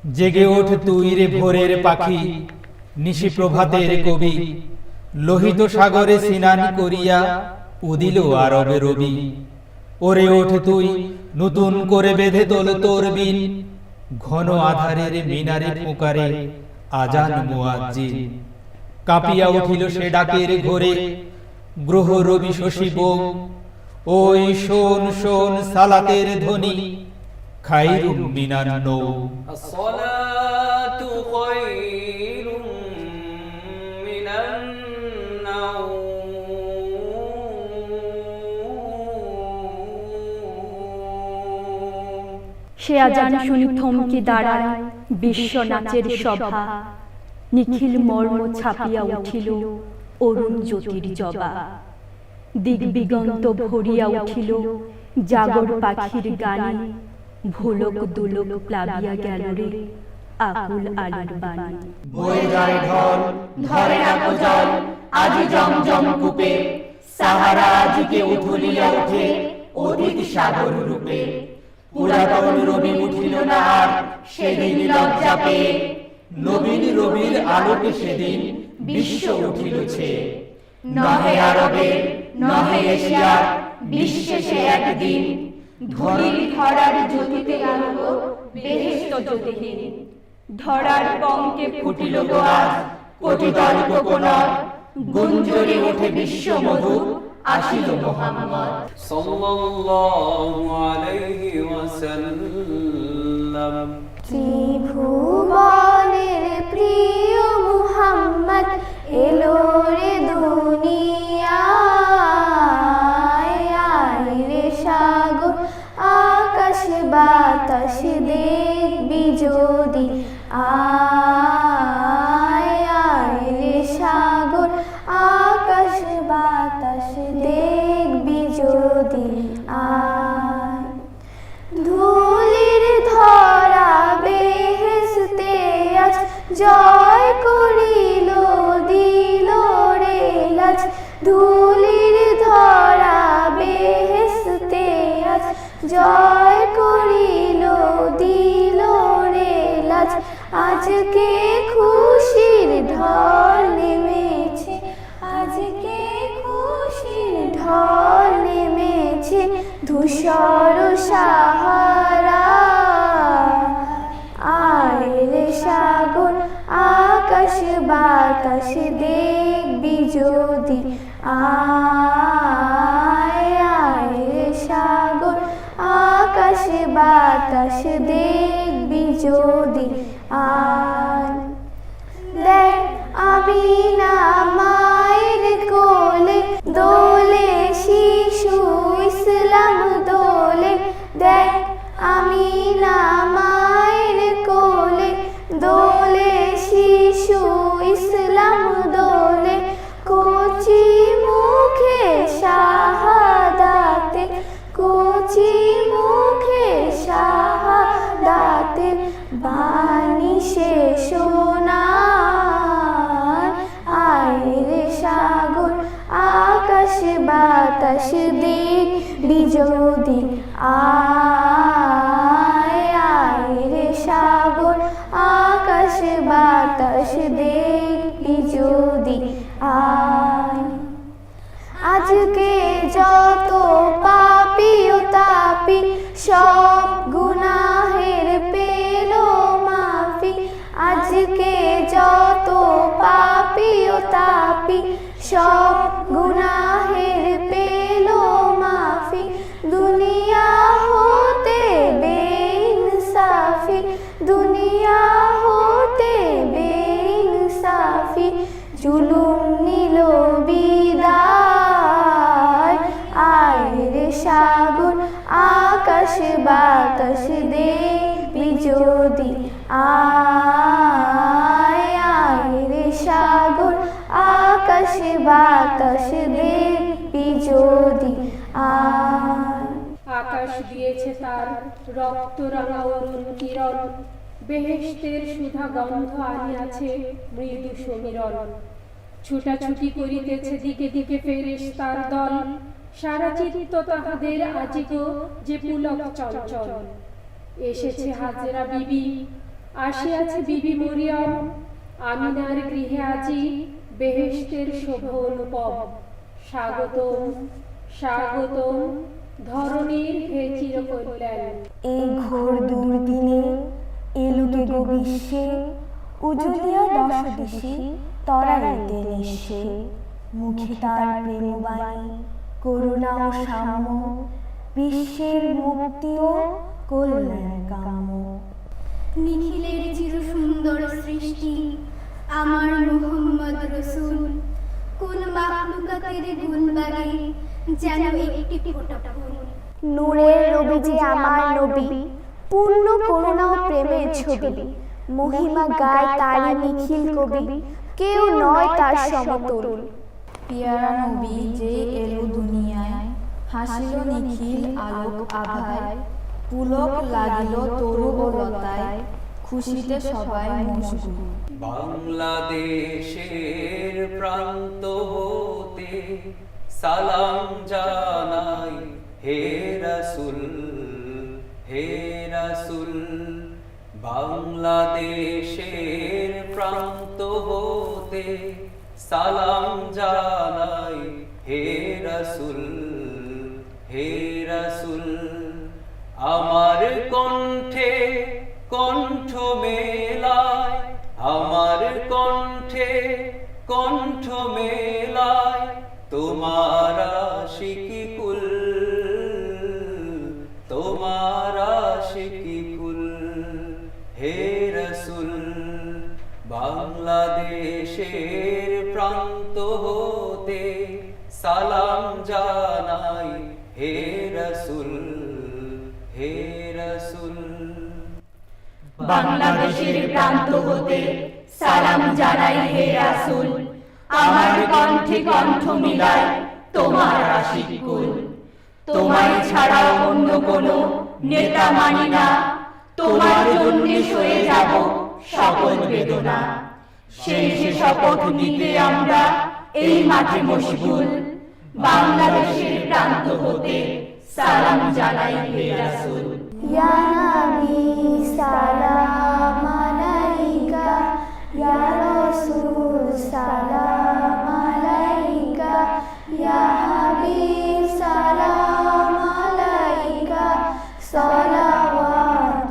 জেগে ওঠ তুই রে ভোরের পাখি, নিশি প্রভাতের কবি, লোহিত সাগরে স্নান করিয়া উদিল আরবে রবি। ওরে ওঠ তুই, নতুন করে বেঁধে তোল তোর বিন, ঘন আধারের মিনারে ফুঁকারে আজান মুয়াজ্জিন। কাঁপিয়া উঠিল সে ডাকের ঘোরে, গ্রহ রবি শশী বোম। ওই শোন শোন সালাতের ধ্বনি, খায়রুম মিনান নওম। আসসালাতু খায়রুম মিনান নাওম। সে আজান শুনি থমকে দাঁড়ায় বিশ্ব নাচের সভা, নিখিল মর্ম ছাপিয়া উঠিল অরুণ জ্যোতির জবা। দিগবিগন্ত ভরিয়া উঠিল জাগর পাখির গানে, ভুলক দুলক প্লাবিয়া গেল রে আকুল আলোর বাণী। বয়ে যায় ঢল, ধরে না কো জল, আজি জমজম কূপে, সাহারা আজিকে উথলিয়া ওঠে অতীত সাগর রূপে। পুরাতন রবি উঠিল না আর সেদিন লজ্জা পেয়ে, নবীন রবির আলোকে সেদিন বিশ্ব উঠিল ছেয়ে। নহে আরবের নহে এশিয়ার, বিশ্বে সে একদিন ধরির ধরার জ্যোতিতে আলো বেহেশত জ্যোতিহীন। ধরার পঙ্কে ফুটিল গো আজ কোটি দল কোকনদ, গুঞ্জরি ওঠে বিশ্ব মধু, আসিল মুহাম্মদ সাল্লাল্লাহু আলাইহি ওয়াসাল্লাম। ত্রিভুবনের প্রিয় মুহাম্মদ এলো রে দুনিয়ায়। আয় রে সাগর আকাশ বাতাস দেখবি যদি, আয় আয় রে সাগর আকাশ বাতাস দেখবি যদি, আয়। ধুলির ধরা বেহেশতে আজ জয় করিল দিল রে লাজ। ধুলির ধরা বেহেশতে আজ জয় করিল দিল রে লাজ। আজকে খুশির ঢল নেমেছে, আজকে খুশির ঢল নেমেছে ধূসর সাহারা। আয় রে সাগর আকাশ বাতাস দেখবি যদি, আয় আয় রে সাগর আকাশ বাতাস দেখবি যদি, আয়। দেখ আমিনা মায়ের কোলে দোলে শিশু ইসলাম দোলে। দেখ আমিনা মায়ের কোলে দোলে শিশু ইসলাম দোলে। কচি মুখে শাহাদাতে, কচি মুখে শাহাদাতে বাণী সে শোনায়। আয় রে সাগর আকাশ বাতাস দেখবি যদি, আয় আয় রে সাগর আকাশ বাতাস দেখবি যদি, আয়। আজকে যত পাপী ও তাপী সব গুনাহের পেল মাফি। আজকে যত পাপী ও তাপী সব গুনাহের পেল মাফি। দুনিয়া হতে বেইনসাফি, দুনিয়া হতে বেইনসাফি জুলুম নিল বিদায়। আয় রে সাগর আকাশ বাতাস দেখবি যদি, আয় আয় রে সাগর আকাশ বাতাস দেখবি যদি, আয়। আকাশ দিয়েছে তার রক্ত রাঙা অরুণ কিরণ, বেহেশতের সুধা গন্ধ আনিয়াছে মৃদু সমীরণ। ছুটাছুটি করিতেছে দিকে দিকে ফেরেশতার দল, সারা চিত্ত তাহাদের আজিগো যে পুলক চঞ্চল। এসেছে হাজেরা বিবি আসিয়াছে বিবি মরিয়ম, আমিনার গৃহে আজি বেহেশতের শোভ অনুপম। স্বাগতম স্বাগতম ধরণীর হে চিরকল্যাণ। এই ঘোর দুর্দিনে এলুকে গো বিশ্বে, উজলিয়া দশ দিশে তরাইতে নিশে। মুখে তার প্রেমবাণী, করুণা ও সাম্য, বিশ্বের মুক্তি ও কল্যাণ কাম্য। নিখিলের চির সুন্দর সৃষ্টি আমার মুহাম্মদ রসূল, কোন মাখলুকাতের গুণ বাগে যেন একটি ফোঁটা ফুল। নূরের রবি যে আমার নবী, পূর্ণ করুণা ও প্রেমের ছবি। মহিমা গায় তারি নিখিল কবি, কেউ নয় তার সমতুল। পিয়ারা নবী যে এলো দুনিয়ায়, হাসিল নিখিল আলোক আভায়। পুলক লাগিল তরু ও লতায়, খুশিতে সবাই মশগুল। বাংলাদেশের প্রান্ত হতে সালাম জানাই হে রাসূল, হে রাসূল। বাংলাদেশের প্রান্ত হতে সালাম জানাই হে রাসূল, হে রাসূল। আমার কণ্ঠে কণ্ঠ মেলায়, আমার কণ্ঠে কণ্ঠ মেলায় তোমার আশিকি কুল, তোমার আশিকি কুল। হে রাসূল, বাংলাদেশের প্রান্ত হতে সালাম জানাই হে রাসূল, হে রাসূল। বাংলাদেশের প্রান্ত হতে সালাম জানাই হে রাসূল, আমার কণ্ঠে কণ্ঠ মিলায় তোমার আশিকি কুল। তোমায় ছাড়া অন্য কোনো নেতা মানি না, তোমার জন্যে সয়ে যাব সকল বেদনা। শেষে শপথ নিতে আমরা এই মাঠে মশগুল, বাংলাদেশের প্রান্ত হতে সালাম জানাই হে রাসূল। ইয়া নবী সালাম আলাইকা, ইয়া রাসূল সালাম আলাইকা, ইয়া হাবিব সালাম আলাইকা, সালাওয়াতুল্লাহ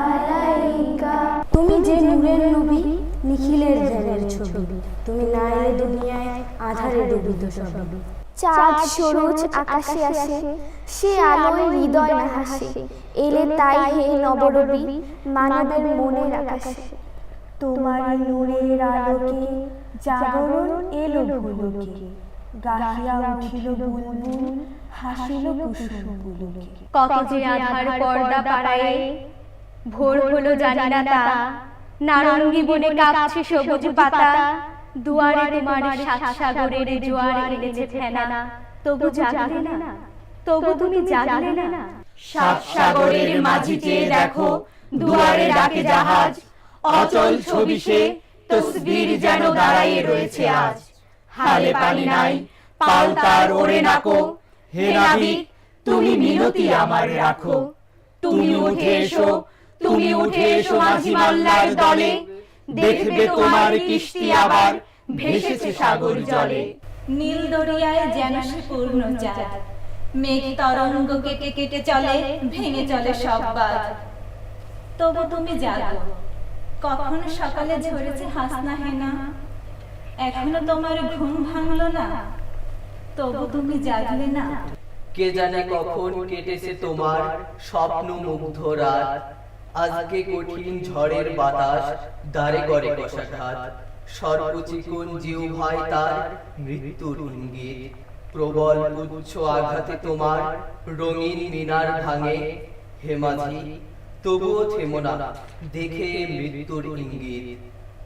আলাইকা। তুমি যে নূরের নবী, নিখিলের ধ্যানের ছবি। তুমি না এলে দুনিয়ায় আধারে ডুবিত সবই। চাঁদ সরোজ আকাশে আসে, সে আলোয় হৃদয় না হাসে। এলে তাই হে নবরবি, মানবের মনের আকাশে। তোমার নূরের আলোকে জাগরণ এলো ভুলকে, গাহিয়া উঠিল বুলবুল, হাসিল কুসুম পুলকে। কত যে আধার পর্দা পাড়ায়, ভোর হলো জানি না তা। নারঙ্গী বনে কাঁপছে সবুজ পাতা, দুয়ারে তোমার সাত সাগরের জোয়ার এনেছে ফেনা। তবু জাগলে না, তবু তুমি জাগলে না। সাত সাগরের মাঝিতে দেখো দুয়ারে ডাকে জাহাজ, অচল ছবি সে তসবির যেন দাঁড়াইয়ে রয়েছে আজ। হালে পানি নাই, পাল তার ওরে নাকো, হে নাবিক তুমি মিনতি আমার রাখো। তুমি উঠে এসো, তুমি উঠে এসো মাঝি মাল্লার দলে, দেখবে তোমার কিস্তি আবার ভেসেছে সাগর জলে। নীল দরিয়ায় যেন সে পূর্ণ চাঁদ, মেঘ তরঙ্গ কেটে কেটে চলে, ভেঙে চলে সব বাদ। তবু তুমি জাগো, কখন সকালে ঝরেছে হাসনা হেনা, এখনো তোমার ঘুম ভাঙলো না, তবু তুমি জাগলে না। কে জানে কখন কেটেছে তোমার স্বপ্ন মুগ্ধ রাত। আজকে কঠিন ঝড়ের বাতাস দ্বারে করে কষাঘাত। সর্বচিকন জিহ্বায় তার মৃত্যুর ইঙ্গিত। প্রবল উচ্চ আঘাতে তোমার রঙিন মিনার ভাঙে। হে মাঝি তবুও থেমো না, দেখে মৃত্যুর ইঙ্গিত।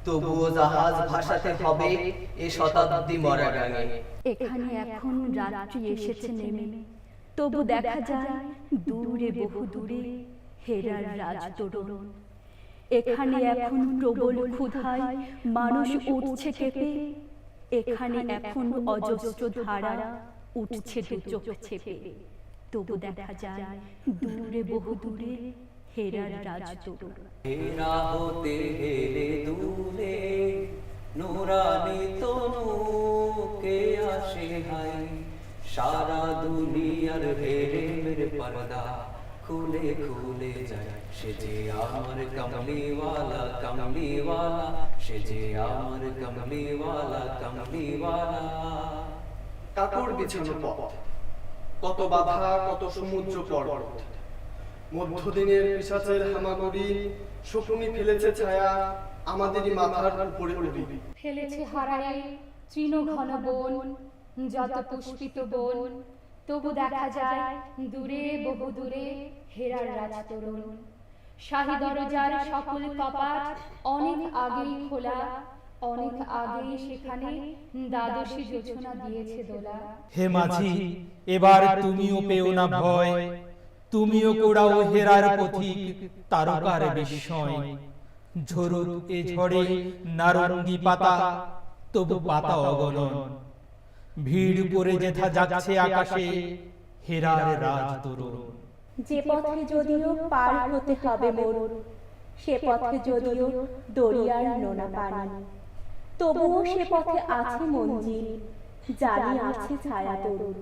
তবুও জাহাজ ভাসাতে হবে এ শতাব্দী মরা গাঙে। এখানে এখন রাত্রি এসেছে নেমে, তবু দেখা যায় দূরে বহু দূরে হেরার রাজ তরুণ। এখানে এখন প্রবল ক্ষুধায় মানুষ উঠছে কেঁপে, এখানে এখন অজস্র ধারা উঠছে দু চোখ ছেপে। তবু দেখা যায় দূরে বহু দূরে হেরার রাজ তরুণ। হেরা হতে হেরে দূরে নুরানি তনু কে আসে হাই, সারা দুনিয়ার হেরে মেরে পর্দা খুলে খুলে যায়। সে যে আমার কমলিওয়ালা কমলিওয়ালা, সে যে আমার কমলিওয়ালা কমলিওয়ালা। কাপড় বিছানো পথ, কত বাধা কত সমুদ্র পর্বত, মধ্যদিনের পিশাচের হামাগুড়ি, শকুনি ফেলেছে ছায়া আমাদেরই মাথার উপরে উড়ি। ফেলেছে হারায় তৃণ ঘন বন, যত পুষ্পিত বন, তবু দেখা যায় দূরে বহু দূরে হেরার রাজ তরুণ। শাহী দরজার সকল কপাট অনেক আগেই খোলা, অনেক আগেই সেখানে দ্বাদশী যোজনা দিয়েছে দোলা। হে মাঝি, এবার তুমিও পেও না ভয়, তুমিও কোড়াও হেরার পথিক তারকার বিস্ময়। ঝরুক এ ঝড়ে নারঙ্গী পাতা, তবু পাতা অগণন, ভিড় করে যেথা যাচ্ছে আকাশে হেরার রাজ তরুণ। যে পথে যদিও পার হতে হবে মোর, সে পথে যদিও দরিয়ার নোনা পানি, তবুও সে পথে আছে মঞ্জিল, জানি আছে ছায়া তরুণ,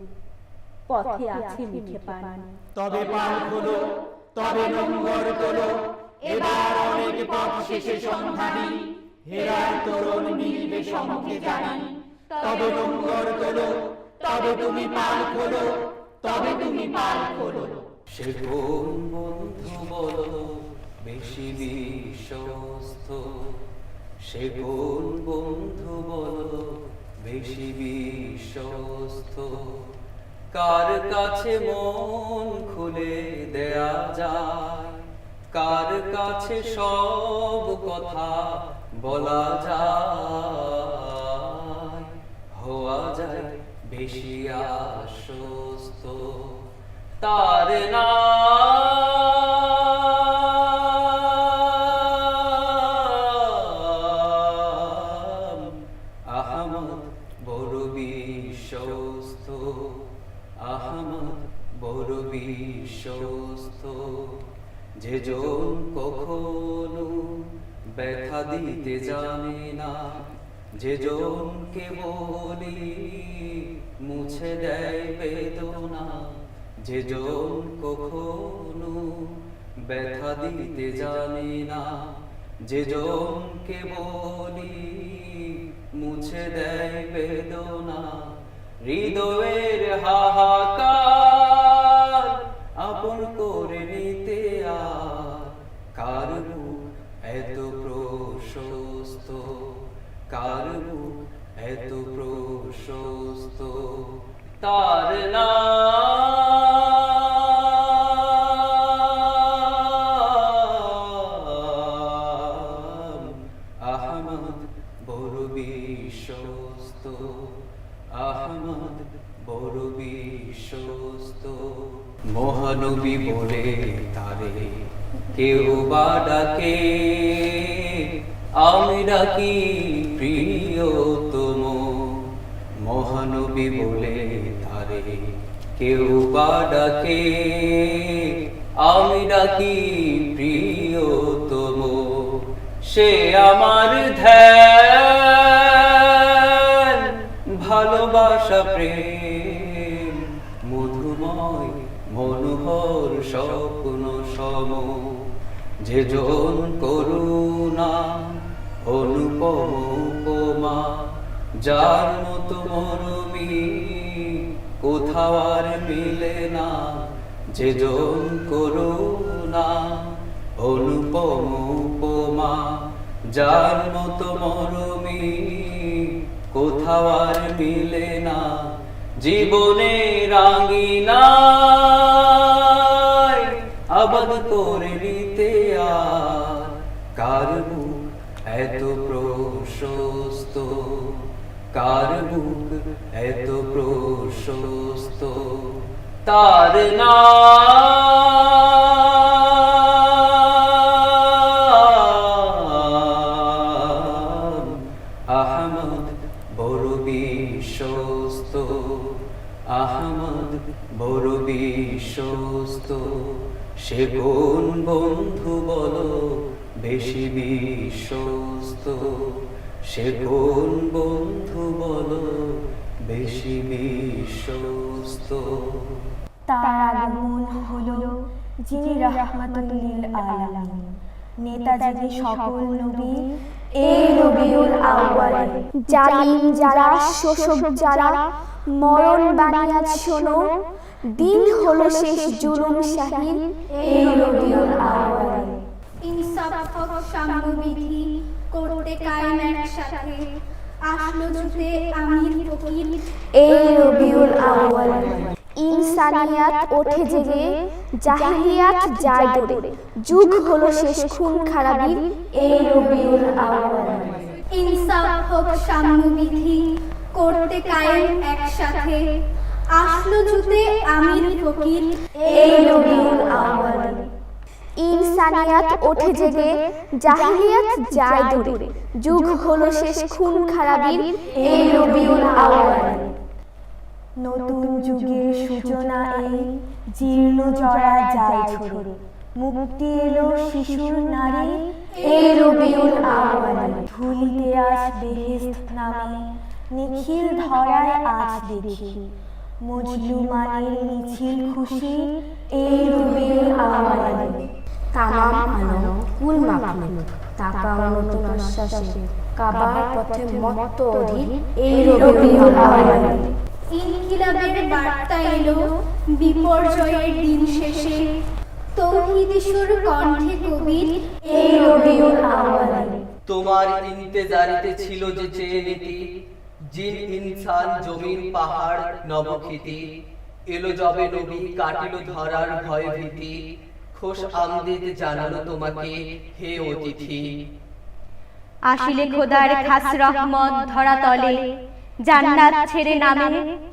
পথে আছে মিঠে পানি। তবে পাল খোলো, তবে নোঙ্গর তোলো, এবার অনেক পথ শেষে সন্ধানী, হেরার তরুণ মিলবে সম্মুখে জানি। তবে নোঙ্গর তোলো, তবে তুমি পাল খোলো, তবে তুমি পাল খোলো। সে কোন বন্ধু বলো বেশি বিশ্বস্ত, সে কোন বন্ধু বলো বেশি বিশ্বস্ত, কার কাছে মন খুলে দেয়া যায়, কার কাছে সব কথা বলা যায়, হওয়া যায় বেশি আশ্বস্ত। তার নাম আহমদ বড় বিশ্বস্ত, আহমদ বড় বিশ্বস্ত। যে জন কখনো ব্যথা দিতে জানে না, যে জনকে বলি মুছে দেয় বেদনা, যে জন কখনো ব্যথা দিতে জানে না, যে জনকে বলি মুছে দেয় বেদনা। হৃদয়ের হাহাকার আপন করে নিতে আর কার বুক এত প্রশস্ত, কার বুক এত প্রশস্ত। তার নাম আহমদ বড় বিশ্বস্ত, আহমদ বড় বিশ্বস্ত। মহানবী বলে তারে কেউ বা ডাকে, আমি ডাকি প্রিয়তম। মহানবী বলে তারে কেউ বা ডাকে, আমি ডাকি প্রিয়তম। সে আমার ধ্যান ভালোবাসা প্রেম মধুময় মনোহর স্বপ্ন সম। যে জন করুণা অনুপম উপমা, যার মতো মরমি কোথাও আর মিলে না। যে জন করুণা অনুপম উপমা, যার মতো মরমি কোথাও আর মিলে না। জীবনে রাঙিনায় আবাদ করে নিতে আর কার বুক এত প্রশস্ত, কার বুক এত প্রশস্ত। তার নাম আহমদ বড় বিশ্বস্ত, আহমদ বড় বিশ্বস্ত। সে কোন বন্ধু বলো বেশি বিশ্বস্ত, সে কোন বন্ধু বলো বেশি বিশ্বস্ত। তার আগমন হলো যিনি রাহমাতুল লিল আলামিন, নেতা যিনি সকল নবী, এই রবিউল আউয়ালে। জালিম যারা, শোষক যারা, মরণ বানিয়াজ শোনো, দিন হলো শেষ জুলুম শাহীন, এই রবিউল আউয়ালে। ইনসাফ হক সাম্য বিধি করতে কায়েম একসাথে, আসলো ছুটে আমির ফকির, এই রবিউল আউয়ালে। ইনসানিয়াত ওঠে জেগে, জাহিলিয়াত যায় দূরে, যুগ হলো শেষ খুন খারাপির, এই রবিউল আউয়ালে। ইনসাফ হক সাম্য বিধি করতে কায়েম একসাথে, আসলো ছুটে আমির ফকির, এই রবিউল আউয়ালে। ইনসানিয়াত ওঠে জেগে, জাহিলিয়াত যায় দূরে, যুগ হলো শেষ খুন খারাপির, এই রবিউল আউয়ালে। নতুন যুগের সূচনা এই, জীর্ণ জরা যায় ঝরে, মুক্তি এলো শিশুর নারী, এই রবিউল আউয়ালে। ধুলিতে আজ বেহেশত নামে, নিখিল ধরায় আজ দেখি, মজলুমানের মিছিল খুশি, এই রবিউল আউয়ালে। তামাম আলম কুল মাখলুক তাকাও নতুন আশ্বাসে, কাবার পথে মত্ত অধীর, এই রবিউল আউয়ালে। ইনকিলাবের বার্তা এলো বিপর্যয়ের দিন শেষে, তৌহিদি সুর কণ্ঠে কবির, এই রবিউল আউয়ালে। তোমার ইন্তেজারিতে ছিল যে চেয়ে নীতি, জিন ইনসান জমিন পাহাড় নবখ্যাতি, এলো যবে নবী কাটিল ধরার ভয় ভীতি, খোশ আমদেদ জানালো তোমাকে হে অতিথি। আসিলে খোদার খাস রহমত ধরা তলে, জান্নাত ছেড়ে নামে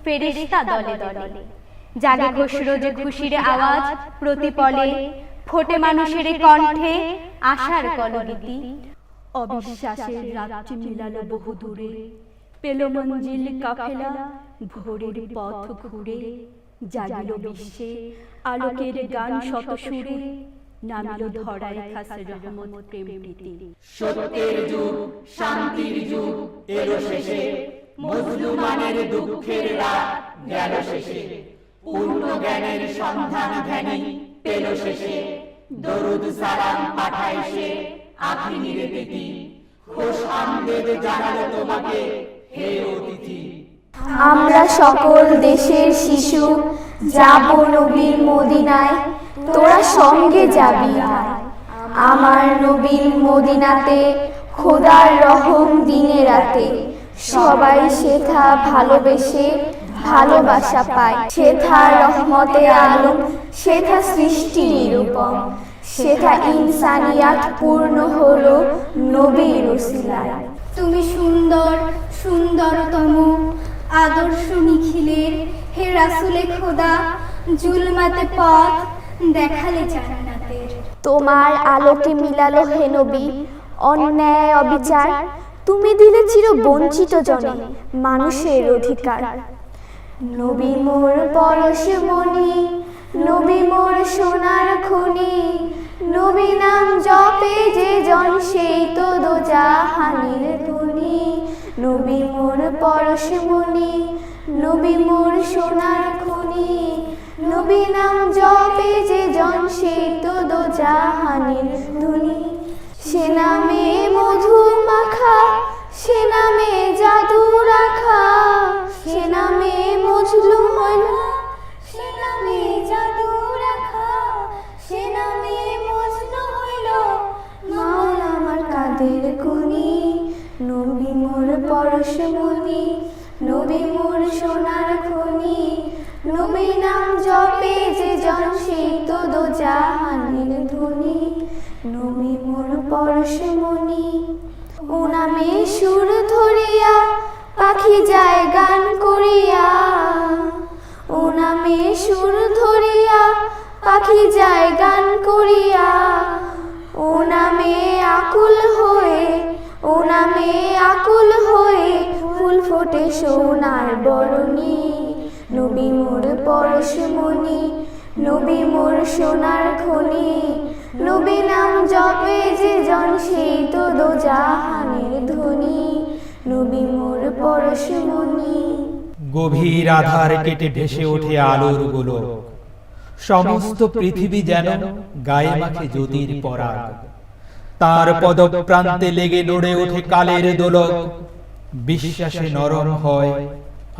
ফেরেশতা দলে দলে, জাগে খসরো যে খুশির আওয়াজ প্রতিপলে, ফোটে মানুষের কণ্ঠে আশার কলগীতি। অবিশ্বাসের রাত্রি মিলালো বহু দূরে, পেল মঞ্জিল কাফেলা ভোরের পথ ঘুরে, জাগিল বিশ্বে আলোকের গান শত সুরে, নামিল ধরায় খাস রহমত প্রেম প্রীতি। সত্যের যুগ, শান্তির যুগ এলো শেষে, মজলুমানের দুঃখের রাত গেল শেষে, পূর্ণ জ্ঞানের সন্ধান ধ্যানী পেল শেষে, দরুদ সালাম পাঠায় সে আখিরের তিথি, খোশ আমদেদ জানালো তোমাকে হে অতিথি। আমরা সকল দেশের শিশু যাব নবীর মদিনায়, তোরা সঙ্গে যাবি আয়। আমার নবীর মদিনাতে খোদার রহম দিনে রাতে, সবাই সেথা ভালোবেসে ভালোবাসা পায়, সেথা রহমতে আলম, সেথা সৃষ্টি নিরূপম, সেথা ইনসানিয়াত পূর্ণ হলো নবীর উসিলায়। তুমি সুন্দর সুন্দরতম আদর্শ নিখিলের, হে রাসূলে খোদা জুলমাতে পথ দেখালে জান্নাতের। তোমার আলোকে মিলালো হে নবী অন্যায় অবিচার, তুমি দিলে চির বঞ্চিত জনে মানুষের অধিকার। নবী মোর পরশমণি, নবী মোর সোনার খনি, নবী নাম জপে যে জন সেই তো দোজাহানের ধনী। নবী মোর পরশমণি, নবী মোর সোনার খনি, নবী নাম জপে যে জন সেই তো দোজাহানের ধনী। সে নামে মধু মাখা, সে নামে জাদু রাখা, সে নামে মজলুম হলো, সে নামে জাদু রাখা, সে নামে মজনু হইল মাওলা আমার কাদের কুনি। নবী মোর পরশমণি, নবী মোর সোনার খনি, নবী নাম জপে যে জন সেই তো দোজাহানের ধনী। নবী মোর পরশমণি, ও নামে সুর ধরিয়া পাখি যায় গান করিয়া, ও নামে সুর ধরিয়া পাখি যায় গান করিয়া, ও নামে আকুল হয়ে, ও নামে আকুল হয়ে ফুল ফোটে সোনার বরণী। নবী মোর পরশমণি, নবী মোর সোনার খনি, নবী নাম জপে যে জন সেই তো দোজাহানের ধ্বনি, নবী মোর পরশমণি। গভীর আধার কেটে ভেসে ওঠে আলোর গোলক, সমস্ত পৃথিবী যেন গায়ে মাখে জ্যোতির পরাগ। তার পদপ্রান্তে লেগে নড়ে ওঠে কালের দোলক, বিশ্বাসে নরম হয়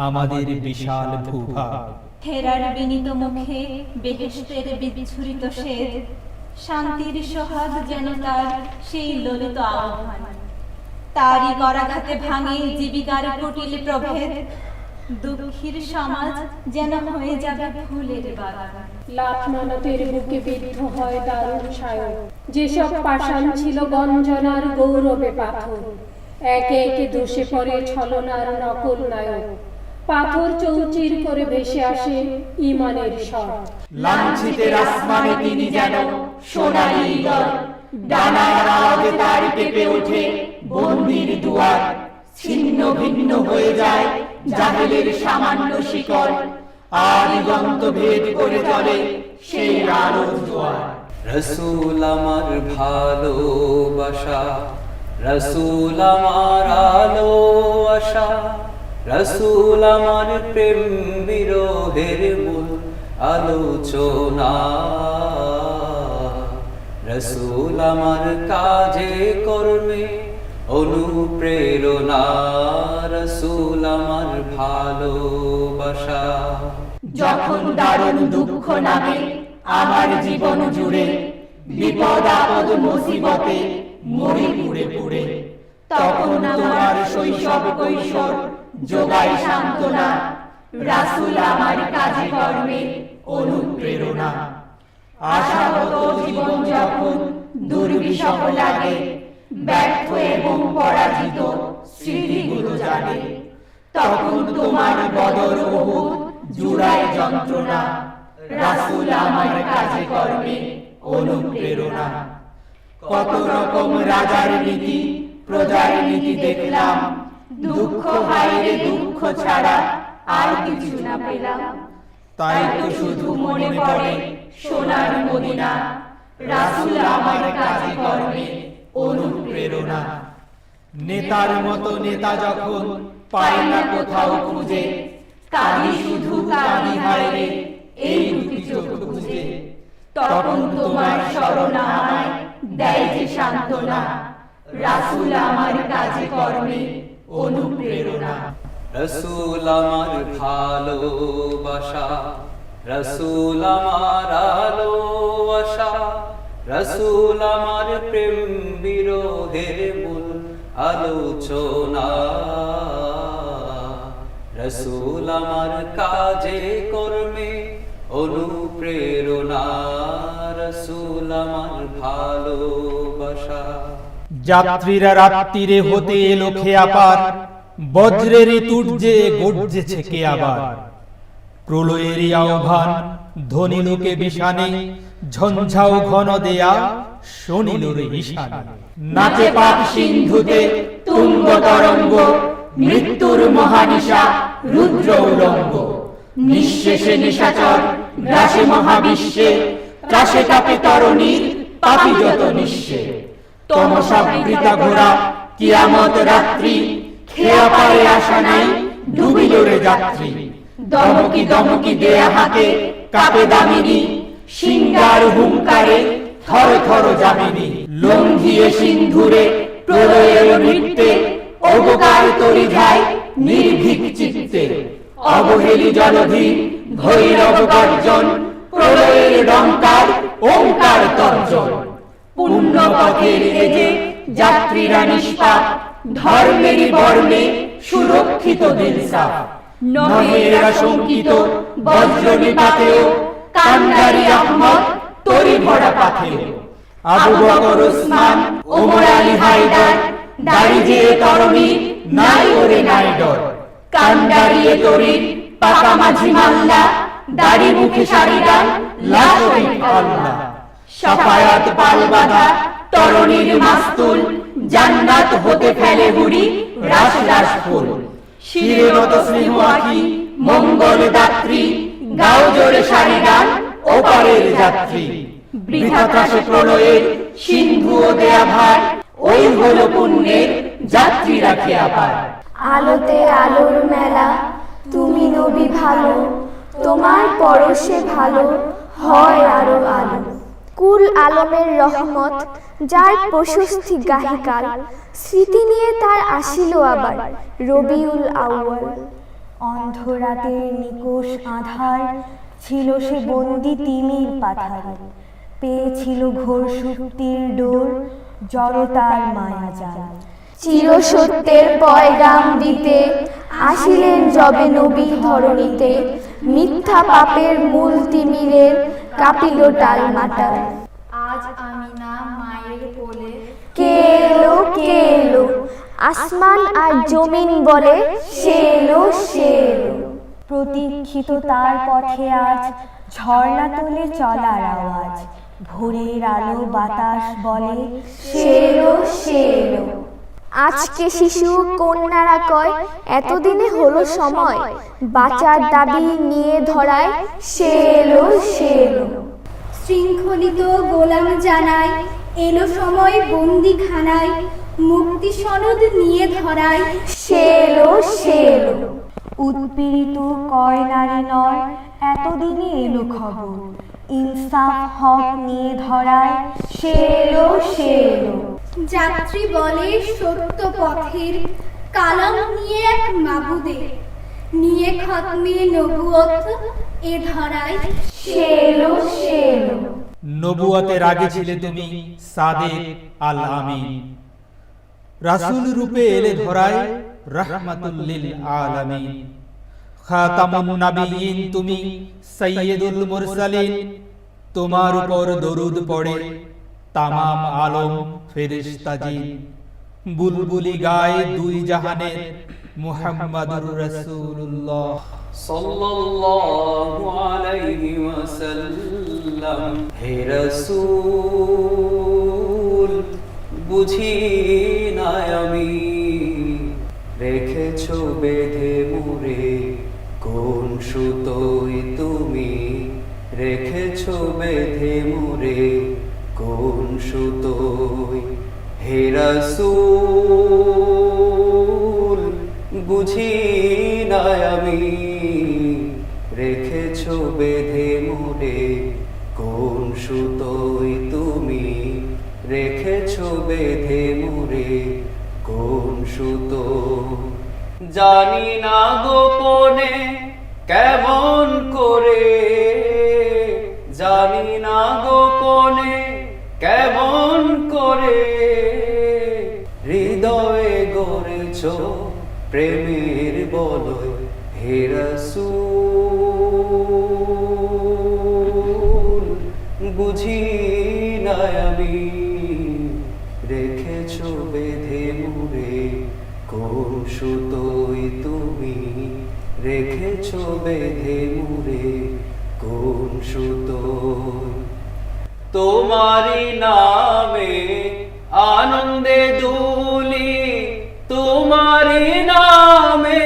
আমাদের বিশাল ভূভাগ। হেরার বিনীত মুখে বেহেশতের বিচ্ছুরিত শ্বেত, শান্তির সোহাগ যেন তার সেই ললিত আহ্বান। তারই করাঘাতে ভাঙে জীবিকার কুটিল প্রভেদ, দুঃখীর সমাজ যেন হয়ে যাবে ফুলের বাগান। লাখ মানতের বুকে বিদ্ধ হয় দারুণ সায়ক, যেসব পাষাণ ছিল গঞ্জনার গৌরবে পাথর, একে একে দোষে পড়ে ছলনার নকল নায়ক। পাথর চৌচির করে ভেসে আসে ঈমানের স্বর। লাঞ্ছিতের আসমানে তিনি যেন সোনালী ঈগল, ডানার আওয়াজে তার কেঁপে ওঠে বন্দির দুয়ার। ছিন্ন ভিন্ন হয়ে যায় জাহেলের সামান্য শিকল, আর দিগন্ত ভেদ করে চলে সেই আলোর জোয়ার। রসুল আমার ভালোবাসা, রসুল আমার আলো আশা, রসুল আমার প্রেম বিরোহের মূল আলোচনা, রসুল আমার কাজে কর্মে অনুপ্রেরণা, রসুল আমার ভালোবাসা। যখন দারুণ দুঃখ নামে আমার জীবন জুড়ে, বিপদ আপদ মুসিবতে মরি পুড়ে পুড়ে, তখন তোমার শৈশব কৈশোর যোগায় সান্ত্বনা, রাসূল আমার কাজে কর্মে অনুপ্রেরণা। আশাহত জীবন যখন দুর্বিষহ লাগে, ব্যর্থ এবং পরাজিত স্মৃতিগুলো জাগে, তখন তোমার বদর উহুদ জুড়ায় যন্ত্রণা, রাসূল আমার কাজে কর্মে অনুপ্রেরণা। কত রকম রাজার নীতি প্রজার নীতি দেখলাম, দুঃখ হায়রে দুঃখ ছাড়া আর কিছু না পেলাম। তাই তো শুধু মনে পড়ে সোনার মদিনা, রাসূল আমার কাজে কর্মে অনুপ্রেরণা। নেতার মতো নেতা যখন পাই না কোথাও খুঁজে, কাঁদি শুধু কাঁদি হায়রে এই দুটি চোখ বুঝে, তখন তোমার স্মরণ আমায় দেয় যে সান্ত্বনা, রাসূল আমার কাজে কর্মে অনুপ্রেরণা। রসুল আমার ভালোবাসা, রসুল আমার আলো আশা, রসুল আমার প্রেম বিরোধের মূল আলোচনা, রসুল আমার কাজে কর্মে অনুপ্রেরণা, রসুল আমার ভালোবাসা। যাত্রীরা রাত্রিরে হতে এলো খেয়া পার, বজ্রের তুর্যে গর্জেছে কে আবার। প্রলয়েরই আহ্বান ধ্বনি লোকে বিষানে, ঝঞ্ঝাও ঘন দেয়া শোনিল রে ঈশানে। নাচে পাপ সিন্ধুতে তুঙ্গ তরঙ্গ, মৃত্যুর মহানিশা রুদ্র উলঙ্গ। নিঃশেষে নিশাচর গ্রাসে মহাবিশ্বে, ত্রাসে কাপে তরণীর পাপী যত নিঃশে। তমসাবৃতা ঘোড়া কিয়ামত রাত্রি, খেয়া পারে আশা নাই ডুবিল রে যাত্রী। দমকি দমকি দেয়া হাতে কাপে দামিনী, সিংহার হুঙ্কারে থর থর যামিনী। লঙ্ঘিয়ে সিন্ধুরে প্রলয়ের নৃত্যে, অবকার তরি যায় নির্ভীক চিত্তে। অবহেলি জলধি ভৈরব গর্জন, প্রলয়ের ডঙ্কার ওঙ্কার তর্জন। পুণ্য পথের এজে যাত্রীরা নিষ্পাপ, ধর্মেরই বর্ণে সুরক্ষিত দিলসাপ। নহে এরা শঙ্কিত বজ্র নিপাতেও, কান্ডারি আহমদ তরি ভরা পাথেও। আবু বকর ওসমান ওমর আলী হায়দার, দাড়ি যে তরণী নাই ওরে নাই ডর। কান্ডারিয়ে তরির পাকা মাঝি মাল্লা, দাড়ি মুখে সারিগান লাশরিক আল্লাহ। সাফায়াত পাল বাঁধা তরণীর মাস্তুল, জান্নাত হতে ফেলে হুড়ি রাস রাস ফুল। শিরে নত স্নেহ আখি মঙ্গল দাত্রী, গাও জোরে সারিগান ওপারের যাত্রী। বৃথা ত্রাসে প্রলয়ের সিন্ধু ও দেয়া ভার, ওই হলো পুণ্যের যাত্রী রাখে আপার। আলোতে আলোর মেলা, তুমি নবী ভালো, তোমার পরশে ভালো হয় আরো আলো। কুল আলমের রহমত, যার প্রশস্তি গাহিকাল, স্মৃতি নিয়ে তার আসিল আবার রবিউল আউয়াল। অন্ধরাতের নিকোষ আধার, ছিল সে বন্দি তিমির পাথারে, পেয়েছিল ঘোর শক্তির ডোর, জড়তার মায়াজাল। চিরসত্যের পয়গাম দিতে আসিলেন যবে নবী ধরণীতে, মিথ্যা পাপের মূল তিমিরের কাঁপিল টাল মাটাল। আজ আমিনা মায়ের কোলে, কে এলো কে এলো, আসমান আর জমিন বলে সে এলো সে এলো। প্রতীক্ষিত তার পথে আজ ঝর্ণা তোলে চলার আওয়াজ, ভোরের আলো বাতাস বলে সে এলো সে এলো। আজকে শিশু কন্যারা কয় এতদিনে হলো সময়, বাঁচার দাবি নিয়ে ধরায় সে এলো সে এলো। শৃঙ্খলিত গোলাম জানাই, এলো সময় বন্দিখানায়, মুক্তি সনদ নিয়ে ধরায় সে এলো সে এলো। উৎপীড়িত কয় নারী নয়, এতদিনে এলো খবর, ইনসাফ হক নিয়ে ধরায় সে এলো সে এলো। যাত্রী বলে সত্য পথের, কালাম নিয়ে এক মাবুদের, নিয়ে খতমে নবুয়ত এ ধরায় সে এলো সে এলো। নবুয়তের আগে ছিলে তুমি সাদেক আল আমিন, রাসূল রূপে এলে ধরায় রাহমাতুল লিল আলামিন। খাতামুন নাবিয়িন তুমি সাইয়্যিদুল মুরসালিন, তোমার উপর দরুদ পড়ে তামাম আলম ফেরেশতা জিন। বুলবুলি গায়ে দুই জাহানের মুহাম্মাদুর রাসূলুল্লাহ সাল্লাল্লাহু আলাইহি ওয়াসাল্লাম। হে রাসূল বুঝি না আমি, রেখেছো বেঁধে মুরে কোন সুতোয় তুমি, রেখেছো বেঁধে মুরে কোন সুতোয়। হে রাসূল বুঝি না আমি, রেখেছো বেঁধে মুরে কোন সুতোয় তুমি, রেখেছো বেঁধে মুরে কোন সুতো। জানি না গোপনে কেমন করে, জানি না গোপনে কেমন করে, হৃদয়ে গড়েছো প্রেমের বলয়। হে রাসূল বুঝি না আমি, রেখেছো বেঁধে মুরে কোন সুতোয় তুমি, রেখেছো বেঁধে মুরে কোন সুতোয়। তোমারি নামে আনন্দে দুলি, তোমারি নামে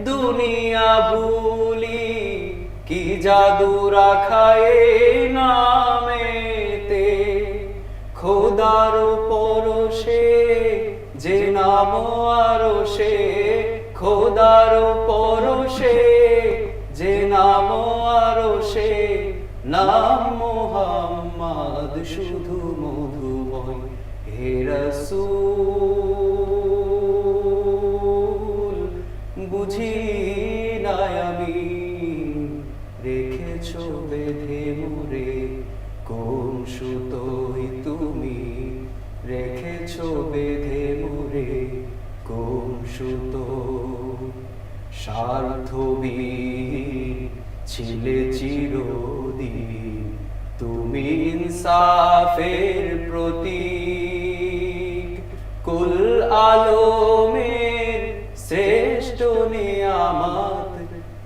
দুনিয়া ভুলি, কি জাদু রাখায় নামেতে। খোদার পরশে যে নাম আরশে, খোদার পরশে যে নাম আরশে, নাম মুহাম্মদ শুধু মধুময়। হে রাসূল বুঝি না আমি, রেখেছো বেঁধে মুরে কোন সুতোয় তুমি, রেখেছো বেঁধে মুরে কোন সুতো। স্বার্থবীর ছিলে চিরদিন তুমি, ইনসাফের প্রতীক, কুল আলমের শ্রেষ্ঠ নিয়ামত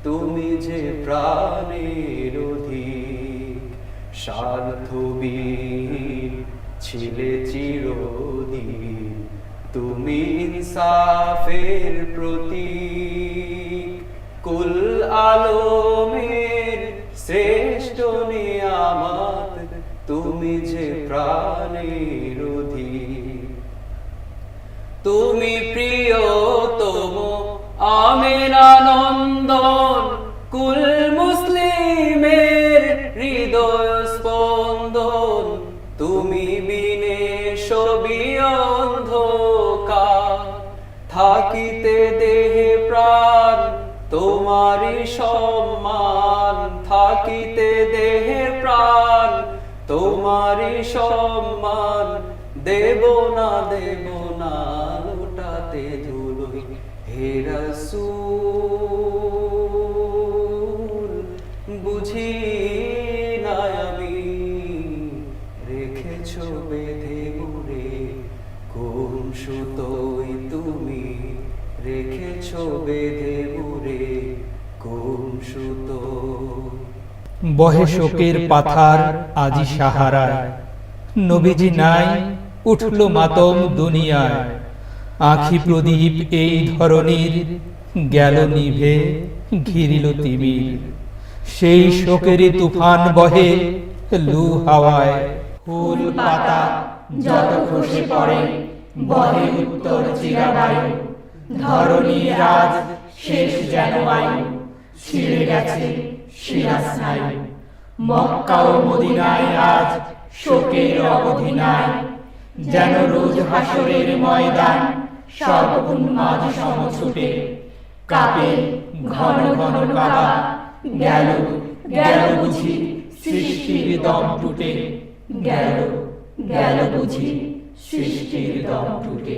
তুমি যে প্রাণের অধিক। স্বার্থবীর ছিলে চিরদিন তুমি, ইনসাফের প্রতীক, কুল আলমের শ্রেষ্ঠ নিয়ামত তুমি যে প্রাণের অধীর। তুমি প্রিয়তম আমিনানন্দন, কুল মুসলিমের হৃদয় স্পন্দন। তুমি বিনে সবই অন্ধকার, থাকিতে দেহে প্রাণ তোমারই সম্মান। থাকিতে দেহে প্রাণ তোমারই সম্মান। দেব না লোটাতে ধুলোই হে রাসূল। বুঝি না আমি রেখেছ বেঁধে মুরে, কোন সুতোয় তুমি রেখেছ বেঁধে মুরে, কোন সুতো। বহে শোকের পাথার আজি সাহারায়, নবীজি নাই উঠল মাতম দুনিয়ায়। আঁখি প্রদীপ এই ধরনীর গেল নিভে, ঘিরিল তিমির। সেই শোকেরই তুফান বহে লু হাওয়ায়। ফুল পাতা যত খসে পড়ে বহে উত্তর চিরাবায়ু। ধরণীর রাজ শেষ যেন আয়ু, ছিঁড়ে গেছে শিরা স্নায়ু। মক্কা ও মদিনায় আজ শোকের অবধি নাই, যেন রোজ হাসরের ময়দান সব উন্মাদ সমছুটে। কাঁপে ঘন ঘন কাবা, গেল গেল বুঝি সৃষ্টির দম টুটে। গেল গেল বুঝি সৃষ্টির দম টুটে।